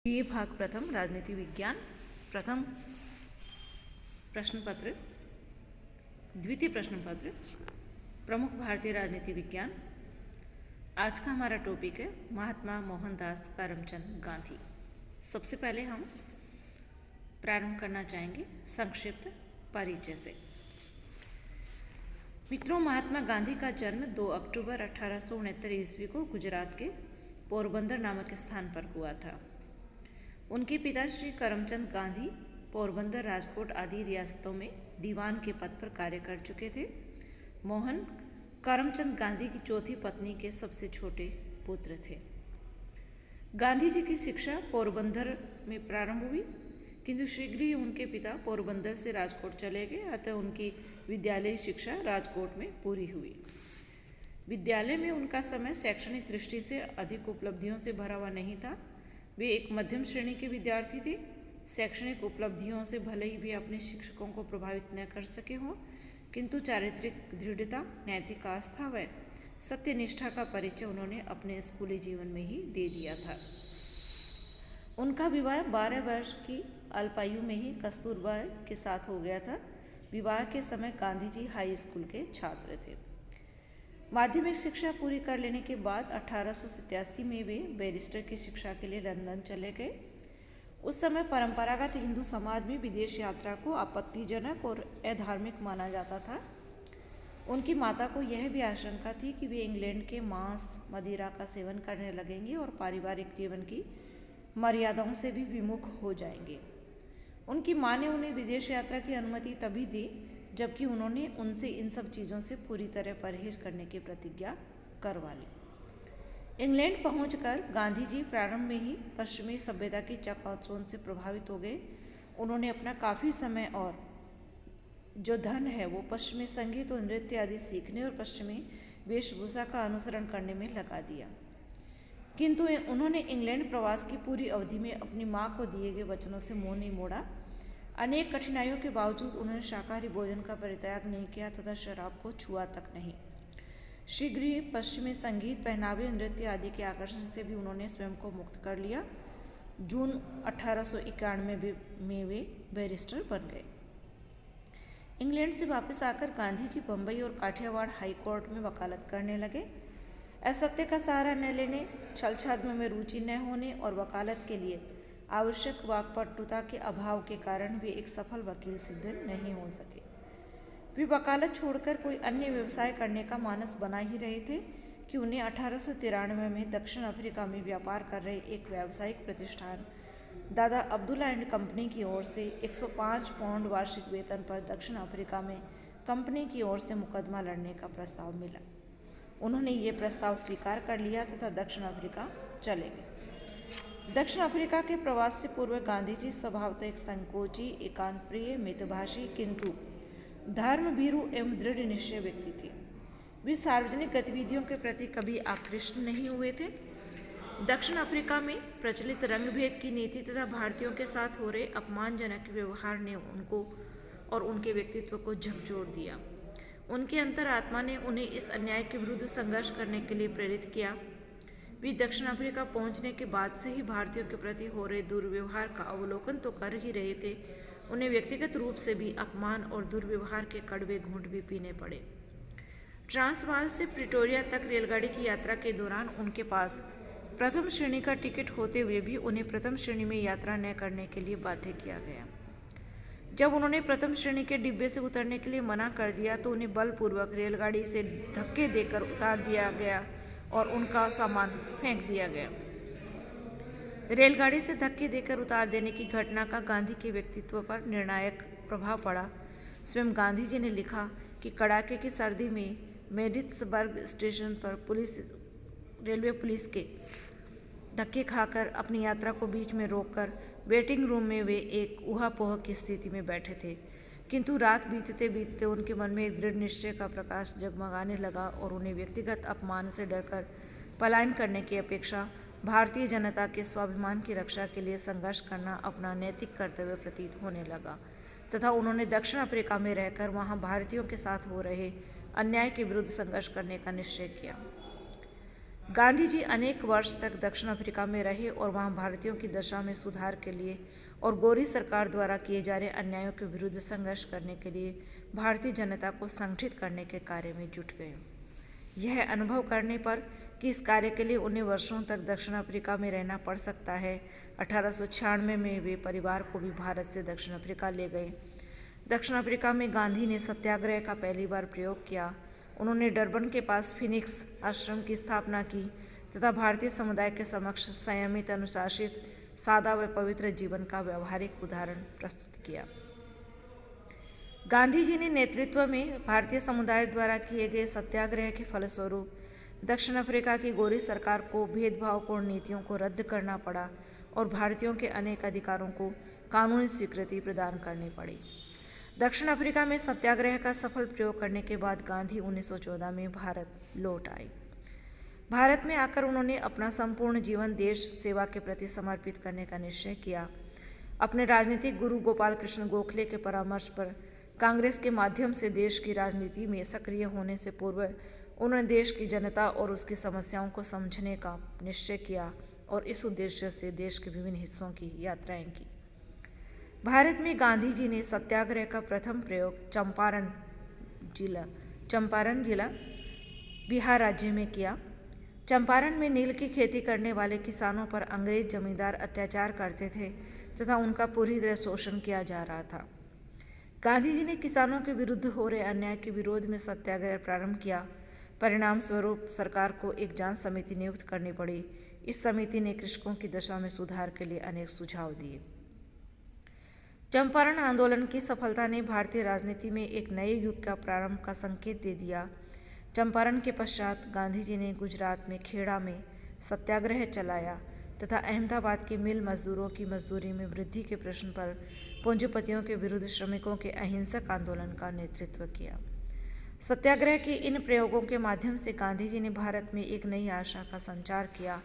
ये भाग प्रथम राजनीति विज्ञान प्रथम प्रश्न पत्र द्वितीय प्रश्न पत्र प्रमुख भारतीय राजनीति विज्ञान। आज का हमारा टॉपिक है महात्मा मोहनदास करमचंद गांधी। सबसे पहले हम प्रारंभ करना चाहेंगे संक्षिप्त परिचय से। मित्रों, महात्मा गांधी का जन्म 2 अक्टूबर 1869 ईस्वी को गुजरात के पोरबंदर नामक स्थान पर हुआ था। उनके पिता श्री करमचंद गांधी पोरबंदर, राजकोट आदि रियासतों में दीवान के पद पर कार्य कर चुके थे। मोहन करमचंद गांधी की चौथी पत्नी के सबसे छोटे पुत्र थे। गांधी जी की शिक्षा पोरबंदर में प्रारंभ हुई, किंतु शीघ्र ही उनके पिता पोरबंदर से राजकोट चले गए, अतः उनकी विद्यालयी शिक्षा राजकोट में पूरी हुई। विद्यालय में उनका समय शैक्षणिक दृष्टि से अधिक उपलब्धियों से भरा हुआ नहीं था। वे एक मध्यम श्रेणी के विद्यार्थी थे। शैक्षणिक उपलब्धियों से भले ही वे अपने शिक्षकों को प्रभावित न कर सके हों, किंतु चारित्रिक दृढ़ता, नैतिक आस्था व सत्यनिष्ठा का परिचय उन्होंने अपने स्कूली जीवन में ही दे दिया था। उनका विवाह 12 वर्ष की अल्पायु में ही कस्तूरबा के साथ हो गया था। विवाह के समय गांधी जी हाई स्कूल के छात्र थे। माध्यमिक शिक्षा पूरी कर लेने के बाद 1887 में वे बैरिस्टर की शिक्षा के लिए लंदन चले गए। उस समय परंपरागत हिंदू समाज में विदेश यात्रा को आपत्तिजनक और अधार्मिक माना जाता था। उनकी माता को यह भी आशंका थी कि वे इंग्लैंड के मांस मदिरा का सेवन करने लगेंगे और पारिवारिक जीवन की मर्यादाओं से भी विमुख हो जाएंगे। उनकी माँ ने उन्हें विदेश यात्रा की अनुमति तभी दी जबकि उन्होंने उनसे इन सब चीज़ों से पूरी तरह परहेज करने की प्रतिज्ञा करवा ली। इंग्लैंड पहुंचकर गांधी जी प्रारंभ में ही पश्चिमी सभ्यता की चकाचौंध से प्रभावित हो गए। उन्होंने अपना काफ़ी समय और जो धन है वो पश्चिमी संगीत और नृत्य आदि सीखने और पश्चिमी वेशभूषा का अनुसरण करने में लगा दिया, किंतु उन्होंने इंग्लैंड प्रवास की पूरी अवधि में अपनी माँ को दिए गए वचनों से मुँह नहीं मोड़ा। अनेक कठिनाइयों के बावजूद उन्होंने शाकाहारी भोजन का परित्याग नहीं किया तथा शराब को छुआ तक नहीं। शीघ्र ही पश्चिमी संगीत, पहनावे, नृत्य आदि के आकर्षण से भी उन्होंने स्वयं को मुक्त कर लिया। जून 1891 में वे बैरिस्टर बन गए। इंग्लैंड से वापस आकर गांधी जी बम्बई और काठियावाड़ हाई कोर्ट में वकालत करने लगे। असत्य का सहारा न लेने, छल छद्म में रुचि न होने और वकालत के लिए आवश्यक वाक्पटुता के अभाव के कारण वे एक सफल वकील सिद्ध नहीं हो सके। वे वकालत छोड़कर कोई अन्य व्यवसाय करने का मानस बना ही रहे थे कि उन्हें 1893 में दक्षिण अफ्रीका में व्यापार कर रहे एक व्यावसायिक प्रतिष्ठान दादा अब्दुल्ला एंड कंपनी की ओर से 105 पाउंड वार्षिक वेतन पर दक्षिण अफ्रीका में कंपनी की ओर से मुकदमा लड़ने का प्रस्ताव मिला। उन्होंने ये प्रस्ताव स्वीकार कर लिया तथा दक्षिण अफ्रीका चले गए। दक्षिण अफ्रीका के प्रवास से पूर्व गांधी जी स्वभावतः एक संकोची, एकांतप्रिय, मितभाषी किंतु धर्मभीरु एवं दृढ़ निश्चय व्यक्ति थे। वे सार्वजनिक गतिविधियों के प्रति कभी आकृष्ट नहीं हुए थे। दक्षिण अफ्रीका में प्रचलित रंगभेद की नीति तथा भारतीयों के साथ हो रहे अपमानजनक व्यवहार ने उनको और उनके व्यक्तित्व को झकझोर दिया। उनके अंतरात्मा ने उन्हें इस अन्याय के विरुद्ध संघर्ष करने के लिए प्रेरित किया। वे दक्षिण अफ्रीका पहुंचने के बाद से ही भारतीयों के प्रति हो रहे दुर्व्यवहार का अवलोकन तो कर ही रहे थे, उन्हें व्यक्तिगत रूप से भी अपमान और दुर्व्यवहार के कड़वे घूंट भी पीने पड़े। ट्रांसवाल से प्रिटोरिया तक रेलगाड़ी की यात्रा के दौरान उनके पास प्रथम श्रेणी का टिकट होते हुए भी उन्हें प्रथम श्रेणी में यात्रा न करने के लिए बाध्य किया गया। जब उन्होंने प्रथम श्रेणी के डिब्बे से उतरने के लिए मना कर दिया तो उन्हें बलपूर्वक रेलगाड़ी से धक्के देकर उतार दिया गया और उनका सामान फेंक दिया गया। रेलगाड़ी से धक्के देकर उतार देने की घटना का गांधी के व्यक्तित्व पर निर्णायक प्रभाव पड़ा। स्वयं गांधी जी ने लिखा कि कड़ाके की सर्दी में मैरिट्सबर्ग स्टेशन पर रेलवे पुलिस के धक्के खाकर अपनी यात्रा को बीच में रोककर वेटिंग रूम में वे एक ऊहापोह की स्थिति में बैठे थे, किंतु रात बीतते बीतते उनके मन में एक दृढ़ निश्चय का प्रकाश जगमगाने लगा और उन्हें व्यक्तिगत अपमान से डरकर पलायन करने की अपेक्षा भारतीय जनता के स्वाभिमान की रक्षा के लिए संघर्ष करना अपना नैतिक कर्तव्य प्रतीत होने लगा तथा उन्होंने दक्षिण अफ्रीका में रहकर वहां भारतीयों के साथ हो रहे अन्याय के विरुद्ध संघर्ष करने का निश्चय किया। गांधी जी अनेक वर्ष तक दक्षिण अफ्रीका में रहे और वहां भारतीयों की दशा में सुधार के लिए और गोरी सरकार द्वारा किए जा रहे अन्यायों के विरुद्ध संघर्ष करने के लिए भारतीय जनता को संगठित करने के कार्य में जुट गए। यह अनुभव करने पर कि इस कार्य के लिए उन्हें वर्षों तक दक्षिण अफ्रीका में रहना पड़ सकता है, 1896 में वे परिवार को भी भारत से दक्षिण अफ्रीका ले गए। दक्षिण अफ्रीका में गांधी ने सत्याग्रह का पहली बार प्रयोग किया। उन्होंने डरबन के पास फिनिक्स आश्रम की स्थापना की तथा भारतीय समुदाय के समक्ष संयमित, अनुशासित, सादा व पवित्र जीवन का व्यवहारिक उदाहरण प्रस्तुत किया। गांधी जी ने नेतृत्व में भारतीय समुदाय द्वारा किए गए सत्याग्रह के फलस्वरूप दक्षिण अफ्रीका की गोरी सरकार को भेदभावपूर्ण नीतियों को रद्द करना पड़ा और भारतीयों के अनेक अधिकारों को कानूनी स्वीकृति प्रदान करनी पड़ी। दक्षिण अफ्रीका में सत्याग्रह का सफल प्रयोग करने के बाद गांधी 1914 में भारत लौट आए। भारत में आकर उन्होंने अपना संपूर्ण जीवन देश सेवा के प्रति समर्पित करने का निश्चय किया। अपने राजनीतिक गुरु गोपाल कृष्ण गोखले के परामर्श पर कांग्रेस के माध्यम से देश की राजनीति में सक्रिय होने से पूर्व उन्होंने देश की जनता और उसकी समस्याओं को समझने का निश्चय किया और इस उद्देश्य से देश के विभिन्न हिस्सों की यात्राएं की। भारत में गांधी जी ने सत्याग्रह का प्रथम प्रयोग चंपारण जिला बिहार राज्य में किया। चंपारण में नील की खेती करने वाले किसानों पर अंग्रेज जमींदार अत्याचार करते थे तथा उनका पूरी तरह शोषण किया जा रहा था। गांधी जी ने किसानों के विरुद्ध हो रहे अन्याय के विरोध में सत्याग्रह प्रारंभ किया। परिणाम स्वरूप सरकार को एक जांच समिति नियुक्त करनी पड़ी। इस समिति ने कृषकों की दशा में सुधार के लिए अनेक सुझाव दिए। चंपारण आंदोलन की सफलता ने भारतीय राजनीति में एक नए युग का प्रारंभ का संकेत दे दिया। चंपारण के पश्चात गांधी जी ने गुजरात में खेड़ा में सत्याग्रह चलाया तथा अहमदाबाद के मिल मजदूरों की मजदूरी में वृद्धि के प्रश्न पर पूंजीपतियों के विरुद्ध श्रमिकों के अहिंसक आंदोलन का नेतृत्व किया। सत्याग्रह के इन प्रयोगों के माध्यम से गांधी जी ने भारत में एक नई आशा का संचार किया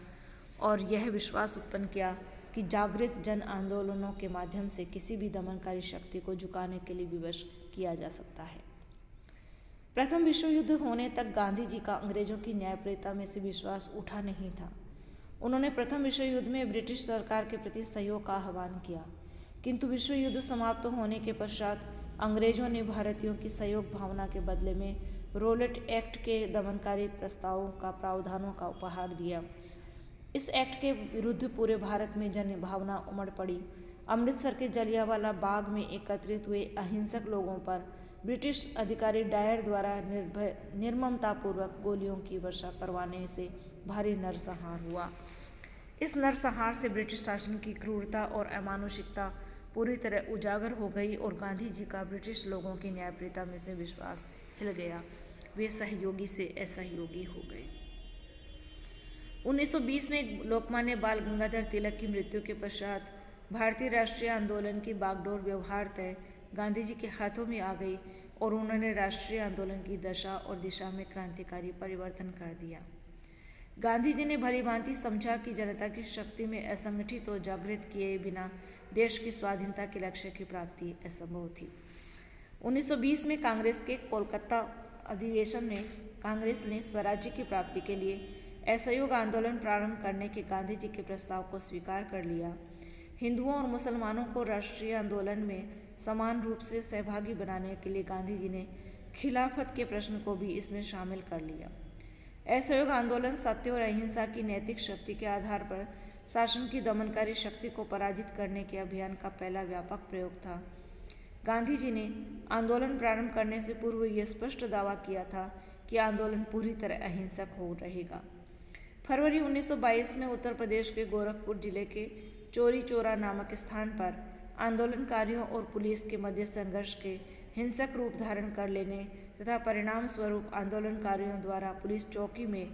और यह विश्वास उत्पन्न किया कि जागृत जन आंदोलनों के माध्यम से किसी भी दमनकारी शक्ति को झुकाने के लिए विवश किया जा सकता है। प्रथम विश्व युद्ध होने तक गांधी जी का अंग्रेजों की न्यायप्रियता में से विश्वास उठा नहीं था। उन्होंने प्रथम विश्व युद्ध में ब्रिटिश सरकार के प्रति सहयोग का आह्वान किया, किंतु विश्व युद्ध समाप्त होने के पश्चात अंग्रेजों ने भारतीयों की सहयोग भावना के बदले में रोलेट एक्ट के दमनकारी प्रस्तावों का प्रावधानों का उपहार दिया। इस एक्ट के विरुद्ध पूरे भारत में जन भावना उमड़ पड़ी। अमृतसर के जलियांवाला बाग में एकत्रित हुए अहिंसक लोगों पर ब्रिटिश अधिकारी डायर द्वारा निर्ममतापूर्वक गोलियों की वर्षा करवाने से भारी नरसंहार हुआ। इस नरसंहार से ब्रिटिश शासन की क्रूरता और अमानुषिकता पूरी तरह उजागर हो गई और गांधी जी का ब्रिटिश लोगों की न्यायप्रियता में से विश्वास हिल गया। वे सहयोगी से असहयोगी हो गए। 1920 में लोकमान्य बाल गंगाधर तिलक की मृत्यु के पश्चात भारतीय राष्ट्रीय आंदोलन की बागडोर व्यवहारतः गांधी जी के हाथों में आ गई और उन्होंने राष्ट्रीय आंदोलन की दशा और दिशा में क्रांतिकारी परिवर्तन कर दिया। गांधी जी ने भलीभांति समझा कि जनता की शक्ति में असंगठित और जागृत किए बिना देश की स्वाधीनता के लक्ष्य की प्राप्ति असंभव थी। 1920 में कांग्रेस के कोलकाता अधिवेशन में कांग्रेस ने स्वराज्य की प्राप्ति के लिए असहयोग आंदोलन प्रारंभ करने के गांधी जी के प्रस्ताव को स्वीकार कर लिया। हिंदुओं और मुसलमानों को राष्ट्रीय आंदोलन में समान रूप से सहभागी बनाने के लिए गांधी जी ने खिलाफत के प्रश्न को भी इसमें शामिल कर लिया। असहयोग आंदोलन सत्य और अहिंसा की नैतिक शक्ति के आधार पर शासन की दमनकारी शक्ति को पराजित करने के अभियान का पहला व्यापक प्रयोग था। गांधी जी ने आंदोलन प्रारंभ करने से पूर्व यह स्पष्ट दावा किया था कि आंदोलन पूरी तरह अहिंसक हो रहेगा। फरवरी 1922 में उत्तर प्रदेश के गोरखपुर जिले के चौरी चौरा नामक स्थान पर आंदोलनकारियों और पुलिस के मध्य संघर्ष के हिंसक रूप धारण कर लेने तथा परिणाम स्वरूप आंदोलनकारियों द्वारा पुलिस चौकी में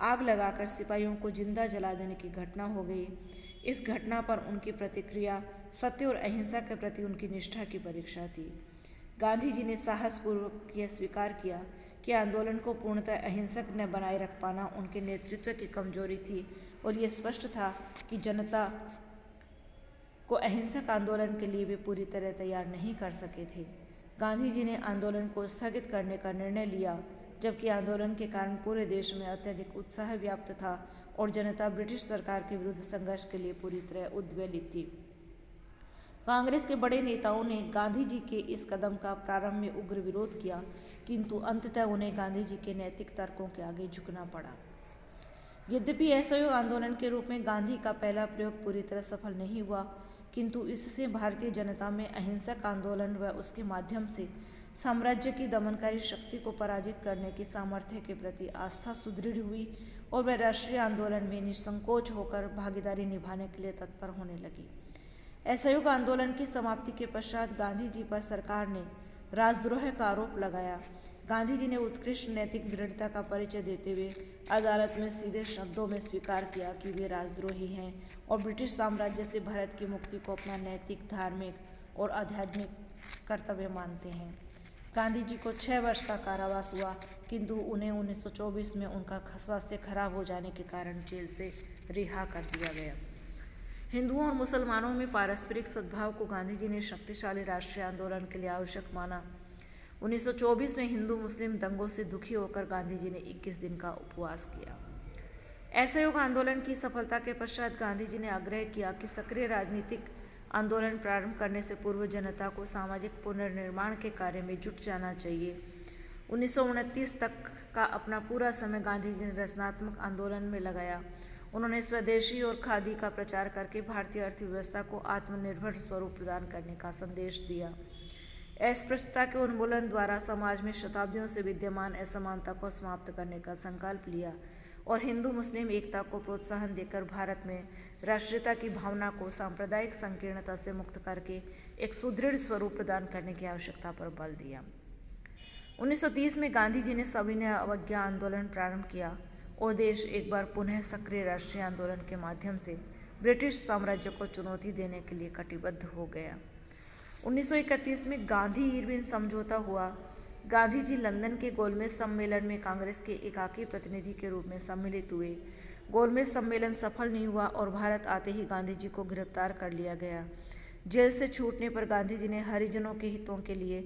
आग लगाकर सिपाहियों को जिंदा जला देने की घटना हो गई। इस घटना पर उनकी प्रतिक्रिया सत्य और अहिंसा के प्रति उनकी निष्ठा की परीक्षा थी। गांधी जी ने साहसपूर्वक यह स्वीकार किया कि आंदोलन को पूर्णतः अहिंसक न बनाए रख पाना उनके नेतृत्व की कमजोरी थी और यह स्पष्ट था कि जनता को अहिंसक आंदोलन के लिए वे पूरी तरह तैयार नहीं कर सके थे। गांधी जी ने आंदोलन को स्थगित करने का निर्णय लिया जबकि आंदोलन के कारण पूरे देश में अत्यधिक उत्साह व्याप्त था और जनता ब्रिटिश सरकार के विरुद्ध संघर्ष के लिए पूरी तरह उद्वेलित थी। कांग्रेस के बड़े नेताओं ने गांधी जी के इस कदम का प्रारंभ में उग्र विरोध किया, किंतु अंततः उन्हें गांधी जी के नैतिक तर्कों के आगे झुकना पड़ा। यद्यपि असहयोग आंदोलन के रूप में गांधी का पहला प्रयोग पूरी तरह सफल नहीं हुआ, किंतु इससे भारतीय जनता में अहिंसक आंदोलन व उसके माध्यम से साम्राज्य की दमनकारी शक्ति को पराजित करने की सामर्थ्य के प्रति आस्था सुदृढ़ हुई और वह राष्ट्रीय आंदोलन में निसंकोच होकर भागीदारी निभाने के लिए तत्पर होने लगी। असहयोग आंदोलन की समाप्ति के पश्चात गांधी जी पर सरकार ने राजद्रोह का आरोप लगाया। गांधी जी ने उत्कृष्ट नैतिक दृढ़ता का परिचय देते हुए अदालत में सीधे शब्दों में स्वीकार किया कि वे राजद्रोही हैं और ब्रिटिश साम्राज्य से भारत की मुक्ति को अपना नैतिक, धार्मिक और आध्यात्मिक कर्तव्य मानते हैं। गांधी जी को 6 वर्ष का कारावास हुआ, किंतु उन्हें 1924 में उनका स्वास्थ्य खराब हो जाने के कारण जेल से रिहा कर दिया गया। हिंदुओं और मुसलमानों में पारस्परिक सद्भाव को गांधी जी ने शक्तिशाली राष्ट्रीय आंदोलन के लिए आवश्यक माना। 1924 में हिंदू मुस्लिम दंगों से दुखी होकर गांधी जी ने 21 दिन का उपवास किया। असहयोग आंदोलन की सफलता के पश्चात गांधी जी ने आग्रह किया कि सक्रिय राजनीतिक आंदोलन प्रारंभ करने से पूर्व जनता को सामाजिक पुनर्निर्माण के कार्य में जुट जाना चाहिए। 1929 तक का अपना पूरा समय गांधी जी ने रचनात्मक आंदोलन में लगाया। उन्होंने स्वदेशी और खादी का प्रचार करके भारतीय अर्थव्यवस्था को आत्मनिर्भर स्वरूप प्रदान करने का संदेश दिया। अस्पृश्यता के उन्मूलन द्वारा समाज में शताब्दियों से विद्यमान असमानता को समाप्त करने का संकल्प लिया और हिंदू मुस्लिम एकता को प्रोत्साहन देकर भारत में राष्ट्रीयता की भावना को सांप्रदायिक संकीर्णता से मुक्त करके एक सुदृढ़ स्वरूप प्रदान करने की आवश्यकता पर बल दिया। 1930 में गांधी जी ने सविनय अवज्ञा आंदोलन प्रारंभ किया और देश एक बार पुनः सक्रिय राष्ट्रीय आंदोलन के माध्यम से ब्रिटिश साम्राज्य को चुनौती देने के लिए कटिबद्ध हो गया। 1931 में गांधी इरविन समझौता हुआ। गांधी जी लंदन के गोलमेज सम्मेलन में कांग्रेस के एकाकी प्रतिनिधि के रूप में सम्मिलित हुए। गोलमेज सम्मेलन सफल नहीं हुआ और भारत आते ही गांधी जी को गिरफ्तार कर लिया गया। जेल से छूटने पर गांधी जी ने हरिजनों के हितों के लिए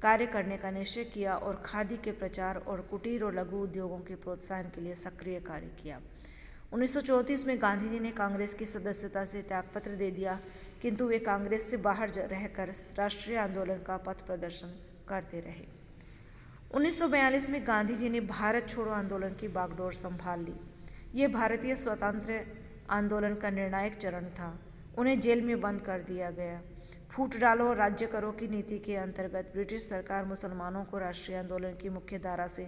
कार्य करने का निश्चय किया और खादी के प्रचार और कुटीर और लघु उद्योगों के प्रोत्साहन के लिए सक्रिय कार्य किया। 1934 में गांधी जी ने कांग्रेस की सदस्यता से त्यागपत्र दे दिया, किंतु वे कांग्रेस से बाहर रहकर राष्ट्रीय आंदोलन का पथ प्रदर्शन करते रहे। 1942 में गांधी जी ने भारत छोड़ो आंदोलन की बागडोर संभाल ली। ये भारतीय स्वतंत्र आंदोलन का निर्णायक चरण था। उन्हें जेल में बंद कर दिया गया। फूट डालो और राज्य करो की नीति के अंतर्गत ब्रिटिश सरकार मुसलमानों को राष्ट्रीय आंदोलन की मुख्य धारा से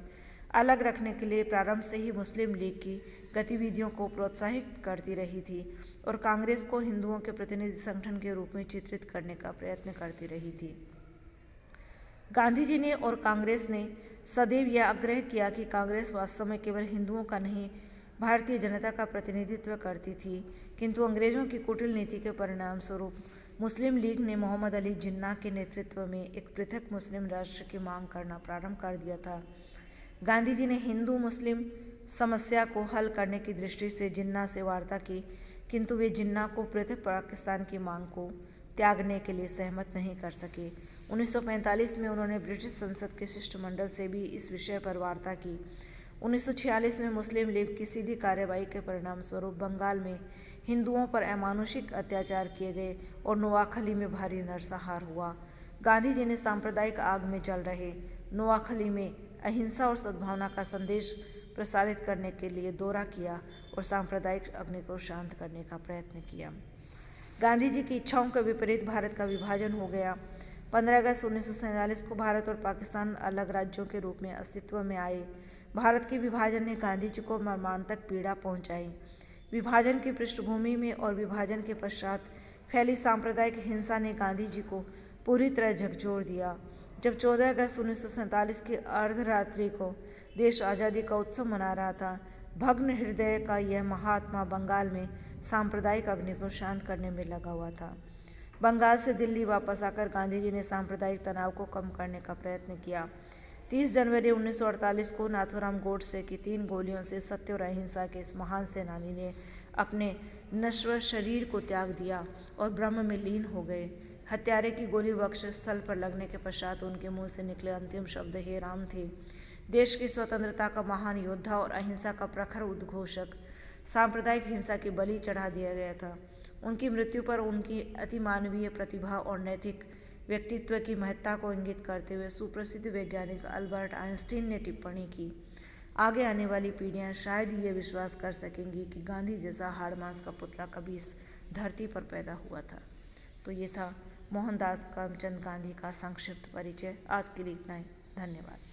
अलग रखने के लिए प्रारंभ से ही मुस्लिम लीग की गतिविधियों को प्रोत्साहित करती रही थी और कांग्रेस को हिंदुओं के प्रतिनिधि संगठन के रूप में चित्रित करने का प्रयत्न करती रही थी। गांधी जी ने और कांग्रेस ने सदैव यह आग्रह किया कि कांग्रेस वास्तव में केवल हिंदुओं का नहीं, भारतीय जनता का प्रतिनिधित्व करती थी, किंतु अंग्रेजों की कुटिल नीति के परिणाम स्वरूप मुस्लिम लीग ने मोहम्मद अली जिन्ना के नेतृत्व में एक पृथक मुस्लिम राष्ट्र की मांग करना प्रारंभ कर दिया था। गांधी जी ने हिंदू मुस्लिम समस्या को हल करने की दृष्टि से जिन्ना से वार्ता की, किंतु वे जिन्ना को पृथक पाकिस्तान की मांग को त्यागने के लिए सहमत नहीं कर सके। 1945 में उन्होंने ब्रिटिश संसद के शिष्टमंडल से भी इस विषय पर वार्ता की। 1946 में मुस्लिम लीग की सीधी कार्रवाई के परिणाम स्वरूप बंगाल में हिंदुओं पर अमानुषिक अत्याचार किए गए और नोआखली में भारी नरसंहार हुआ। गांधी जी ने सांप्रदायिक आग में जल रहे नोआखली में अहिंसा और सद्भावना का संदेश प्रसारित करने के लिए दौरा किया और सांप्रदायिक अग्नि को शांत करने का प्रयत्न किया। गांधी जी की इच्छाओं के विपरीत भारत का विभाजन हो गया। 15 अगस्त 1947 को भारत और पाकिस्तान अलग राज्यों के रूप में अस्तित्व में आए। भारत के विभाजन ने गांधी जी को मर्मांतक पीड़ा पहुंचाई। विभाजन की पृष्ठभूमि में और विभाजन के पश्चात फैली सांप्रदायिक हिंसा ने गांधी जी को पूरी तरह झकझोर दिया। जब 14 अगस्त 1947 की अर्धरात्रि को देश आज़ादी का उत्सव मना रहा था, भग्न हृदय का यह महात्मा बंगाल में सांप्रदायिक अग्नि को शांत करने में लगा हुआ था। बंगाल से दिल्ली वापस आकर गांधी जी ने सांप्रदायिक तनाव को कम करने का प्रयत्न किया। 30 जनवरी 1948 को नाथूराम गोडसे की 3 गोलियों से सत्य और अहिंसा के इस महान सेनानी ने अपने नश्वर शरीर को त्याग दिया और ब्रह्म में लीन हो गए। हत्यारे की गोली वक्षस्थल पर लगने के पश्चात उनके मुंह से निकले अंतिम शब्द हे राम थे। देश की स्वतंत्रता का महान योद्धा और अहिंसा का प्रखर उद्घोषक, सांप्रदायिक हिंसा की बलि चढ़ा दिया गया था। उनकी मृत्यु पर उनकी अतिमानवीय प्रतिभा और नैतिक व्यक्तित्व की महत्ता को इंगित करते हुए सुप्रसिद्ध वैज्ञानिक अल्बर्ट आइंस्टीन ने टिप्पणी की, आगे आने वाली पीढ़ियां शायद ही ये विश्वास कर सकेंगी कि गांधी जैसा हाड़ मांस का पुतला कभी इस धरती पर पैदा हुआ था। तो ये था मोहनदास करमचंद गांधी का संक्षिप्त परिचय। आज के लिए इतना ही। धन्यवाद।